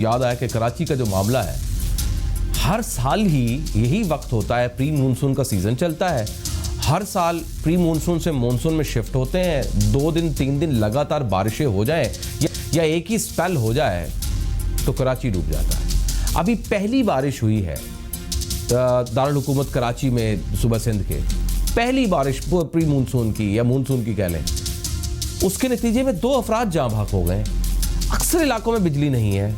याद आया कि कराची का जो मामला है, हर साल ही यही वक्त होता है, प्री मानसून का सीज़न चलता है, हर साल प्री मानसून से मानसून में शिफ्ट होते हैं, 2 दिन 3 दिन लगातार बारिशें हो जाएं या एक ही स्पेल हो जाए तो कराची डूब जाता है। अभी पहली बारिश हुई है दारुल हुकूमत कराची में, सुबह सिंध के पहली बारिश प्री मानसून की या मानसून की कह लें, उसके नतीजे में 2 अफराद जाँ भाग हो गए। अक्सर इलाकों में बिजली नहीं है,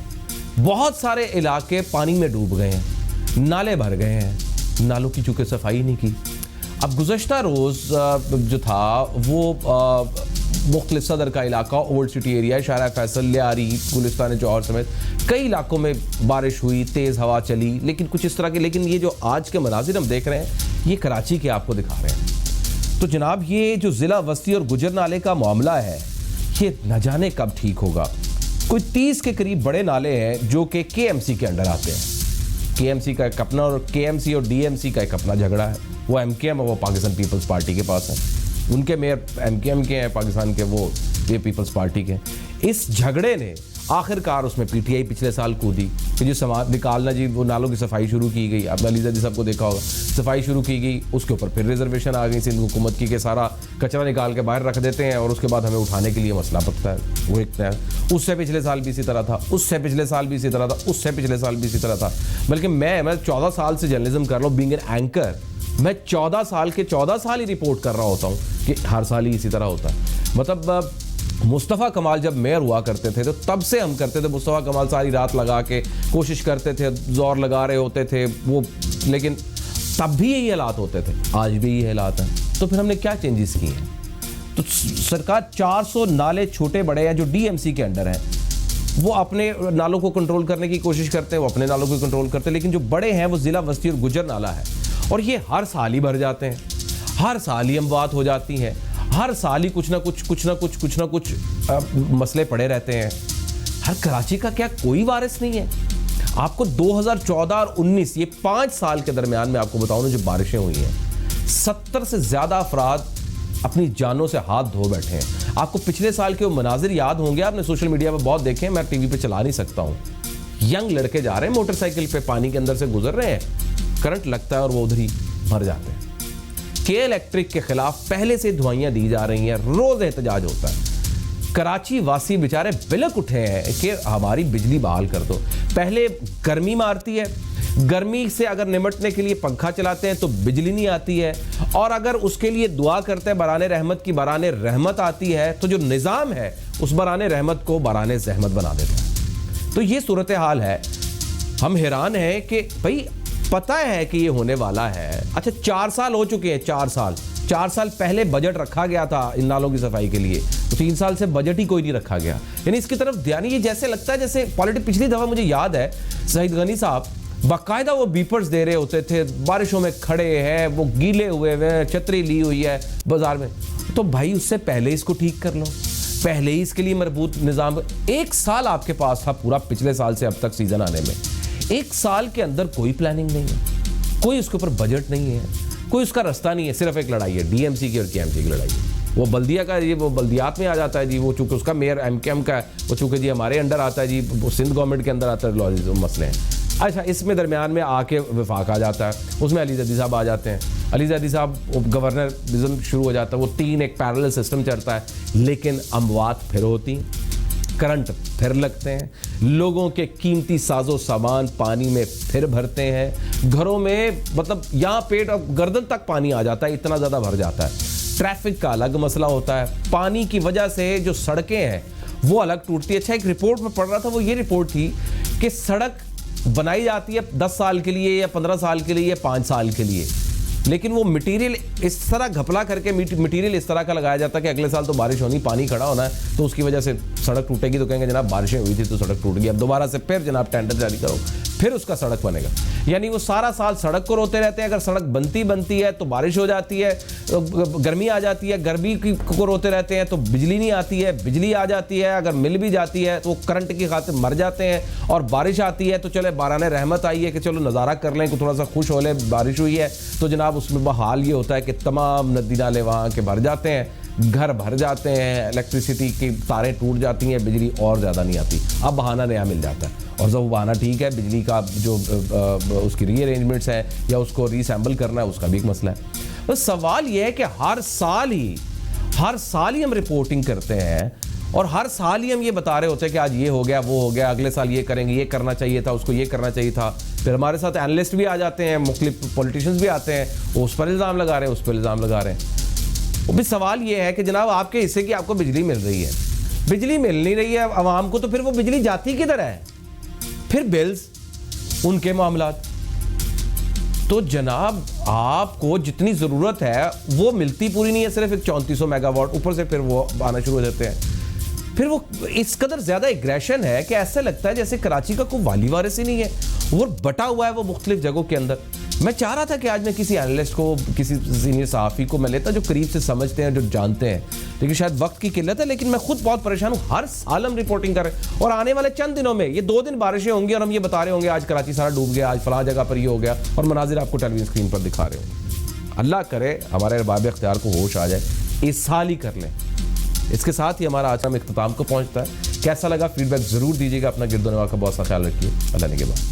बहुत सारे इलाके पानी में डूब गए हैं, नाले भर गए हैं, नालों की चूंकि सफाई नहीं की। अब गुज़श्ता रोज़ जो था वो मुख्तलिफ सदर का इलाका, ओल्ड सिटी एरिया, शारा फैसल, लियारी, गुलिस्तान जौहर समेत कई इलाकों में बारिश हुई, तेज़ हवा चली, लेकिन कुछ इस तरह के। लेकिन ये जो आज के मनाजिर हम देख रहे हैं, ये कराची के आपको दिखा रहे हैं। तो जनाब, ये जो ज़िला वस्ती और गुजर नाले का मामला है, ये न जाने कब ठीक होगा। कोई 30 के करीब बड़े नाले हैं जो कि KMC के अंडर आते हैं। KMC का एक अपना और KMC और DMC का एक अपना झगड़ा है। वो MKM और वो पाकिस्तान पीपल्स पार्टी के पास है, उनके मेयर MKM के हैं, पाकिस्तान के वो ये पीपल्स पार्टी के। इस झगड़े ने आखिरकार उसमें PTI पिछले साल कूदी कि जो समाज निकालना जी, वो नालों की सफाई शुरू की गई। आपने अली ज़ैदी साहब को देखा होगा, सफाई शुरू की गई, उसके ऊपर फिर रिजर्वेशन आ गई सिंध हुकूमत की कि सारा कचरा निकाल के बाहर रख देते हैं और उसके बाद हमें उठाने के लिए मसला पड़ता है। वो एक नया, उससे पिछले साल भी इसी तरह था, उससे पिछले साल भी इसी तरह था, उससे पिछले साल भी इसी तरह था। बल्कि मैं 14 साल से जर्नलिज्म कर रहा हूँ, बीइंग एन एंकर, मैं 14 साल ही रिपोर्ट कर रहा होता हूँ कि हर साल ही इसी तरह होता है। मतलब मुस्तफ़ा कमाल जब मेयर हुआ करते थे तो तब से हम करते थे, मुस्तफ़ा कमाल सारी रात लगा के कोशिश करते थे, जोर लगा रहे होते थे वो, लेकिन तब भी यही हालात होते थे, आज भी यही हालात हैं। तो फिर हमने क्या चेंजेस किए हैं? तो सरकार 400 नाले छोटे बड़े हैं जो DMC के अंडर हैं, वो अपने नालों को कंट्रोल करने की कोशिश करते हैं, वो अपने नालों को कंट्रोल करते हैं, लेकिन जो बड़े हैं वो ज़िला वस्ती और गुजर नाला है, और ये हर साल ही भर जाते हैं, हर साल ही अमवात हो जाती हैं, हर साल ही कुछ ना कुछ मसले पड़े रहते हैं। हर कराची का क्या कोई वारिस नहीं है? आपको 2014 और 19 ये 5 साल के दरमियान में आपको बताऊं ना, जो बारिशें हुई हैं, 70 से ज़्यादा अफराद अपनी जानों से हाथ धो बैठे हैं। आपको पिछले साल के वो मनाजिर याद होंगे, आपने सोशल मीडिया पर बहुत देखे हैं, मैं टीवी पे चला नहीं सकता हूँ। यंग लड़के जा रहे हैं मोटरसाइकिल पे, पानी के अंदर से गुजर रहे हैं, करंट लगता है और वो उधर ही मर जाते हैं। के इलेक्ट्रिक के खिलाफ पहले से दुआइयां दी जा रही हैं, रोज एहतजाज होता है। कराची वासी बेचारे बिलक उठे हैं कि हमारी बिजली बहाल कर दो। पहले गर्मी मारती है, गर्मी से अगर निमटने के लिए पंखा चलाते हैं तो बिजली नहीं आती है, और अगर उसके लिए दुआ करते हैं बराने रहमत की, बराने रहमत आती है, तो जो निज़ाम है उस बराने रहमत को बराने जहमत बना देता है। तो ये सूरत हाल है। हम हैरान हैं कि भाई पता है कि ये होने वाला है। अच्छा, 4 साल हो चुके हैं, 4 साल पहले बजट रखा गया था इन नालों की सफाई के लिए, तो 3 साल से बजट ही कोई नहीं रखा गया। यानी इसकी तरफ ध्यान, ये जैसे लगता है जैसे पॉलिटिक्स, पिछली दफा मुझे याद है सईद गनी साहब बाकायदा वो बीपर्स दे रहे होते थे, बारिशों में खड़े हैं, वो गीले हुए हैं, छतरी ली हुई है बाजार में, तो भाई उससे पहले इसको ठीक कर लो, पहले ही इसके लिए मजबूत निज़ाम। 1 साल आपके पास था पूरा, पिछले साल से अब तक सीजन आने में 1 साल के अंदर कोई प्लानिंग नहीं है, कोई उसके ऊपर बजट नहीं है, कोई उसका रास्ता नहीं है। सिर्फ एक लड़ाई है DMC की और KMC की लड़ाई है। वो बल्दिया का, ये वो बल्दियात में आ जाता है जी, वो चूंकि उसका मेयर MKM का है, वो चूंकि जी हमारे अंडर आता है जी, वो सिंध गवर्नमेंट के अंदर आता है, लॉज मसले हैं। अच्छा, इसमें दरमियान में आके वफाक आ जाता है, उसमें अली ज़ैदी साहब आ जाते हैं, अली ज़ैदी साहब गवर्नरिज्म शुरू हो जाता है, वो 3 एक पैरेलल सिस्टम चलता है, लेकिन अमवात फिर होती, करंट फिर लगते हैं, लोगों के कीमती साजो सामान पानी में फिर भरते हैं, घरों में मतलब यहाँ पेट और गर्दन तक पानी आ जाता है, इतना ज़्यादा भर जाता है। ट्रैफिक का अलग मसला होता है, पानी की वजह से जो सड़कें हैं वो अलग टूटती है। अच्छा, एक रिपोर्ट में पढ़ रहा था, वो ये रिपोर्ट थी कि सड़क बनाई जाती है 10 साल के लिए या 15 साल के लिए या 5 साल के लिए, लेकिन वो मटेरियल इस तरह घपला करके मटेरियल इस तरह का लगाया जाता है कि अगले साल तो बारिश होनी, पानी खड़ा होना है, तो उसकी वजह से सड़क टूटेगी, तो कहेंगे जनाब बारिशें हुई थी तो सड़क टूट गई, अब दोबारा से फिर जनाब टेंडर जारी करो, फिर उसका सड़क बनेगा। यानी वो सारा साल सड़क को रोते रहते हैं। अगर सड़क बनती है तो बारिश हो जाती है, गर्मी आ जाती है, गर्मी को रोते रहते हैं तो बिजली नहीं आती है, बिजली आ जाती है, अगर मिल भी जाती है तो वो करंट की खातिर मर जाते हैं, और बारिश आती है तो चले बाराने रहमत आई है कि चलो नज़ारा कर लें, थोड़ा सा खुश हो लें, बारिश हुई है, तो जनाब उसमें बहाल ये होता है कि तमाम नदी नाले वहाँ के भर जाते हैं, घर भर जाते हैं, इलेक्ट्रिसिटी की तारें टूट जाती हैं, बिजली और ज़्यादा नहीं आती। अब बहाना नया मिल जाता है, और जब वो बहाना ठीक है, बिजली का जो उसकी रीअरेंजमेंट्स है या उसको रीअसेंबल करना है, उसका भी एक मसला है। तो सवाल ये है कि हर साल ही हम रिपोर्टिंग करते हैं और हर साल ही हम ये बता रहे होते हैं कि आज ये हो गया, वो हो गया, अगले साल ये करेंगे, ये करना चाहिए था, उसको ये करना चाहिए था। फिर हमारे साथ एनालिस्ट भी आ जाते हैं, मुख्तलिफ पॉलिटिशियंस भी आते हैं, वो उस पर इल्ज़ाम लगा रहे हैं, उस पर इल्ज़ाम लगा रहे हैं। वो भी सवाल ये है कि जनाब आपके हिस्से की आपको बिजली मिल रही है, बिजली मिल नहीं रही है आवाम को, तो फिर वो बिजली जाती किधर है? फिर बिल्स, उनके मामलात। तो जनाब आपको जितनी ज़रूरत है वो मिलती पूरी नहीं है, सिर्फ एक 3400 मेगावाट, ऊपर से फिर वो आना शुरू हो जाते हैं। फिर वो इस कदर ज़्यादा एग्रेशन है कि ऐसा लगता है जैसे कराची का कोई वाली वारिस ही नहीं है, वो बटा हुआ है वो मुख्तलिफ जगहों के अंदर। मैं चाह रहा था कि आज मैं किसी एनालिस्ट को, किसी सीनियर सहाफ़ी को मैं लेता जो करीब से समझते हैं, जो जानते हैं, लेकिन शायद वक्त की किल्लत है। लेकिन मैं खुद बहुत परेशान हूँ, हर साल हम रिपोर्टिंग कर रहे हैं और आने वाले चंद दिनों में ये 2 दिन बारिशें होंगी और हम ये बता रहे होंगे आज कराची सारा डूब गया, आज फलां जगह पर ये हो गया, और मनाजिर आपको टेलीविजन स्क्रीन पर दिखा रहे होंगे। अल्लाह करे हमारे अरबाब इख्तियार को होश आ जाए, इस साल ही कर लें। इसके साथ ही हमारा आज का इख्तिताम को पहुंचता है। कैसा लगा फीडबैक ज़रूर दीजिएगा, अपना गिरदोनवा का बहुत सा ख्याल रखिए। अल्लाह ने के बाद।